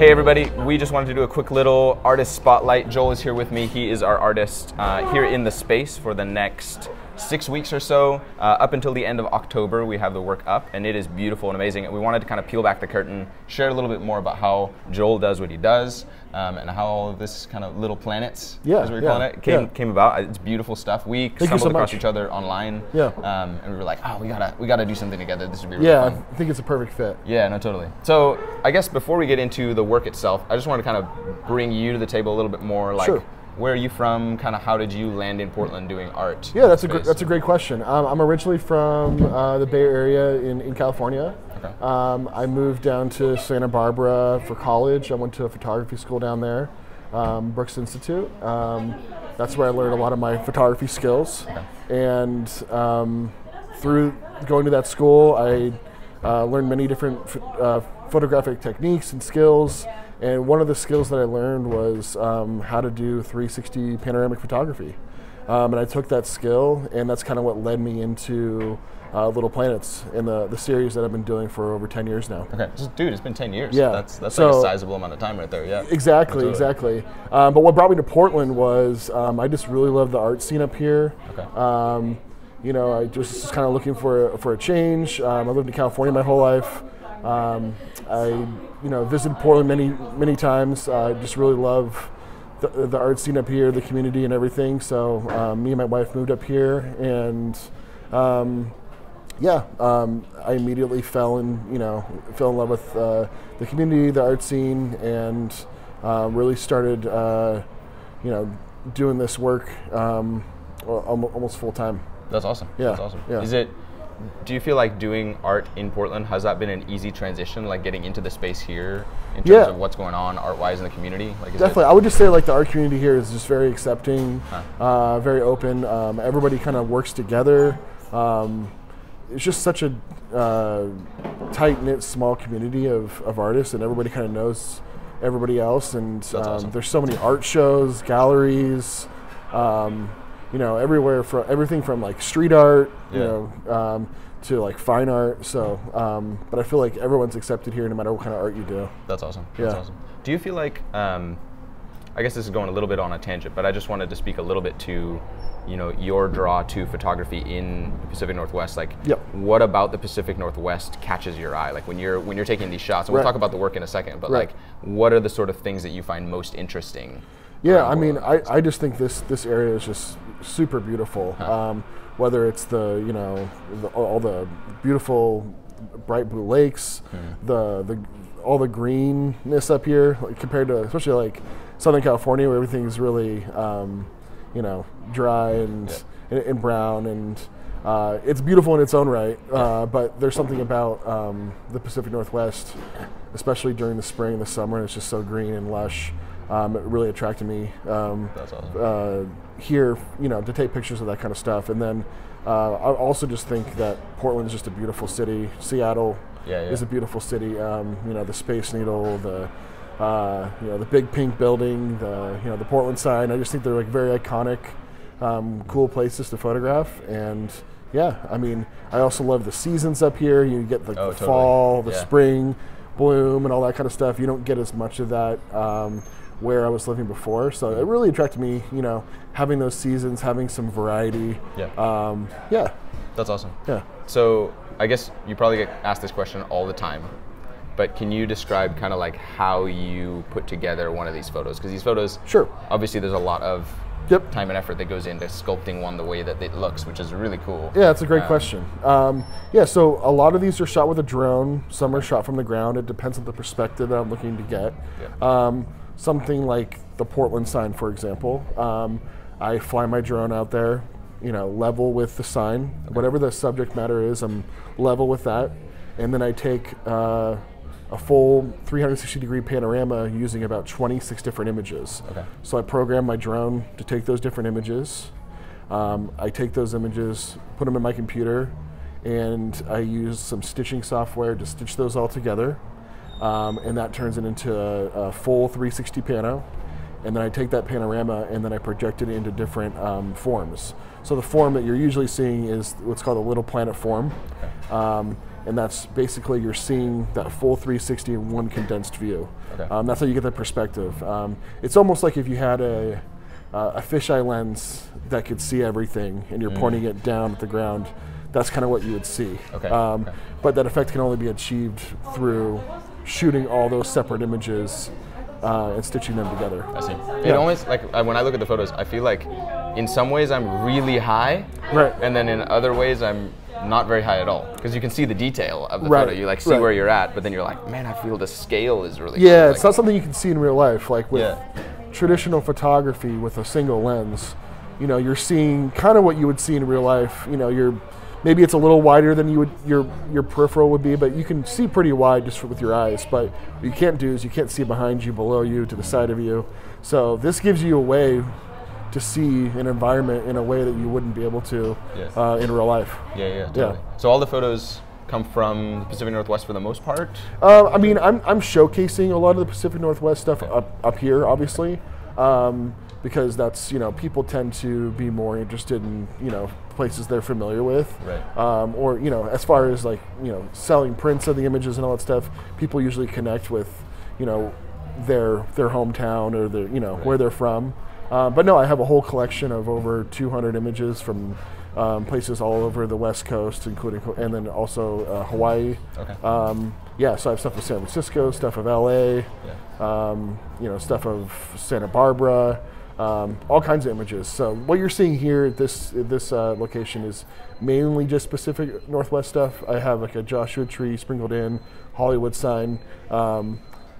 Hey everybody, we just wanted to do a quick little artist spotlight. Joel is here with me. He is our artist here in the space for the next 6 weeks or so. Up until the end of October, we have the work up, and it is beautiful and amazing. And we wanted to kind of peel back the curtain, share a little bit more about how Joel does what he does, and how all of this kind of little planets, as we're calling it, came about. It's beautiful stuff. We stumbled across each other online, and we were like, oh, we gotta do something together. This would be really fun. I think it's a perfect fit. Yeah, no, totally. So I guess before we get into the work itself, I just wanted to kind of bring you to the table a little bit more, like, where are you from? Kind of how did you land in Portland doing art? Yeah, that's a great question. I'm originally from the Bay Area in California. Okay. I moved down to Santa Barbara for college. I went to a photography school down there, Brooks Institute. That's where I learned a lot of my photography skills. Okay. And through going to that school, I learned many different photographic techniques and skills. And one of the skills that I learned was how to do 360 panoramic photography. And I took that skill, and that's kind of what led me into Little Planets and the series that I've been doing for over 10 years now. Okay, dude, it's been 10 years. Yeah. That's like a sizable amount of time right there, yeah. Exactly, exactly. But what brought me to Portland was I just really love the art scene up here. Okay. You know, I just kind of looking for a change. I lived in California my whole life. I visited Portland many times. I just really love the art scene up here, the community and everything. So me and my wife moved up here, and I immediately fell in love with the community, the art scene, and really started doing this work almost full time. That's awesome. Yeah. That's awesome. Yeah. Do you feel like doing art in Portland, has that been an easy transition, like getting into the space here in terms of what's going on art-wise in the community? Like, definitely. I would just say like the art community here is just very accepting, very open. Everybody kind of works together. It's just such a tight-knit, small community of artists, and everybody kind of knows everybody else. And awesome. There's so many art shows, galleries, everywhere, from everything from like street art, to like fine art. So, but I feel like everyone's accepted here no matter what kind of art you do. That's awesome. That's awesome. Do you feel like, I guess this is going a little bit on a tangent, but I just wanted to speak a little bit to, your draw to photography in the Pacific Northwest. Like, what about the Pacific Northwest catches your eye? Like when you're taking these shots, and we'll talk about the work in a second, but like, what are the sort of things that you find most interesting? Yeah, I mean, I just think this area is just super beautiful. Whether it's all the beautiful bright blue lakes, all the greenness up here, like, compared to especially like Southern California, where everything is really dry and brown, and it's beautiful in its own right. But there's something about the Pacific Northwest, especially during the spring and the summer. It's just so green and lush. It really attracted me That's awesome. here, to take pictures of that kind of stuff. And then I also just think that Portland is just a beautiful city. Seattle is a beautiful city. The Space Needle, the big pink building, the Portland sign. I just think they're like very iconic, cool places to photograph. And I mean, I also love the seasons up here. You get like the fall, the spring bloom, and all that kind of stuff. You don't get as much of that where I was living before, so it really attracted me, having those seasons, having some variety. That's awesome. Yeah. So I guess you probably get asked this question all the time, but can you describe kind of like how you put together one of these photos? Because these photos, obviously there's a lot of time and effort that goes into sculpting one the way that it looks, which is really cool. Yeah, that's a great question. So a lot of these are shot with a drone. Some are shot from the ground. It depends on the perspective that I'm looking to get. Something like the Portland sign, for example. I fly my drone out there, level with the sign. Whatever the subject matter is, I'm level with that. And then I take a full 360-degree panorama using about 26 different images. So I program my drone to take those different images. I take those images, put them in my computer, and I use some stitching software to stitch those all together. And that turns it into a full 360 pano. And then I take that panorama and then I project it into different forms. So the form that you're usually seeing is what's called a little planet form. and that's basically you're seeing that full 360 in one condensed view. Okay. That's how you get the perspective. It's almost like if you had a fisheye lens that could see everything, and you're pointing it down at the ground. That's kind of what you would see. Okay. But that effect can only be achieved through shooting all those separate images and stitching them together. I see. It almost, like, when I look at the photos, I feel like in some ways I'm really high, right, and then in other ways I'm not very high at all, because you can see the detail of the photo. You like see where you're at, but then you're like, man, I feel the scale is really cool. It's not something you can see in real life. Like with traditional photography with a single lens, you know, you're seeing kind of what you would see in real life. You know, maybe it's a little wider than your peripheral would be, but you can see pretty wide just with your eyes. But what you can't do is you can't see behind you, below you, to the side of you. So this gives you a way to see an environment in a way that you wouldn't be able to in real life. Totally. So all the photos come from the Pacific Northwest for the most part? I mean, I'm showcasing a lot of the Pacific Northwest stuff up here, obviously, because that's, you know, people tend to be more interested in, you know, places they're familiar with, or, you know, as far as like, you know, selling prints of the images and all that stuff, people usually connect with, you know, their hometown or their, you know, where they're from. But no, I have a whole collection of over 200 images from places all over the West Coast, including, and then also Hawaii. So I have stuff of San Francisco, stuff of LA, you know, stuff of Santa Barbara, all kinds of images. So what you're seeing here at this location is mainly just Pacific Northwest stuff. I have like a Joshua tree sprinkled in, Hollywood sign.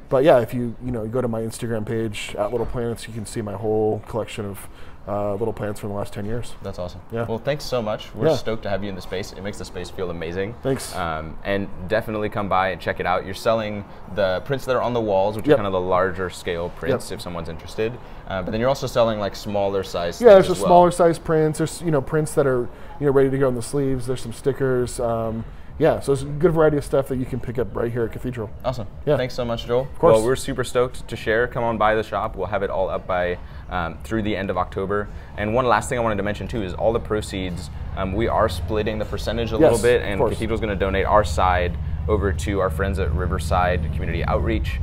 But yeah, if you go to my Instagram page at Little Planets, you can see my whole collection of little plants from the last 10 years. That's awesome. Yeah. Well, thanks so much. We're stoked to have you in the space. It makes the space feel amazing. Thanks. And definitely come by and check it out. You're selling the prints that are on the walls, which are kind of the larger scale prints if someone's interested. But then you're also selling like smaller size things there's as some smaller size prints. There's, you know, prints that are, you know, ready to go on the sleeves. There's some stickers. So it's a good variety of stuff that you can pick up right here at Cathedral. Awesome. Yeah. Thanks so much, Joel. Of course. Well, we're super stoked to share. Come on by the shop. We'll have it all up by through the end of October. And one last thing I wanted to mention too is all the proceeds, we are splitting the percentage a little bit, and Cathedral's going to donate our side over to our friends at Riverside Community Outreach.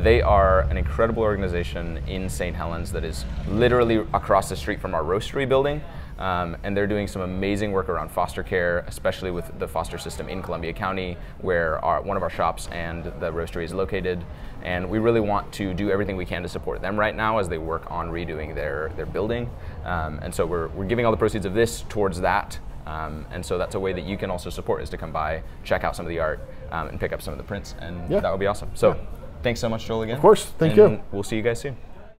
They are an incredible organization in Saint Helens that is literally across the street from our roastery building. And they're doing some amazing work around foster care, especially with the foster system in Columbia County, where one of our shops and the roastery is located. And we really want to do everything we can to support them right now as they work on redoing their building. And so we're giving all the proceeds of this towards that. And so that's a way that you can also support, is to come by, check out some of the art, and pick up some of the prints. And that would be awesome. So thanks so much, Joel, again. Of course. Thank you. We'll see you guys soon.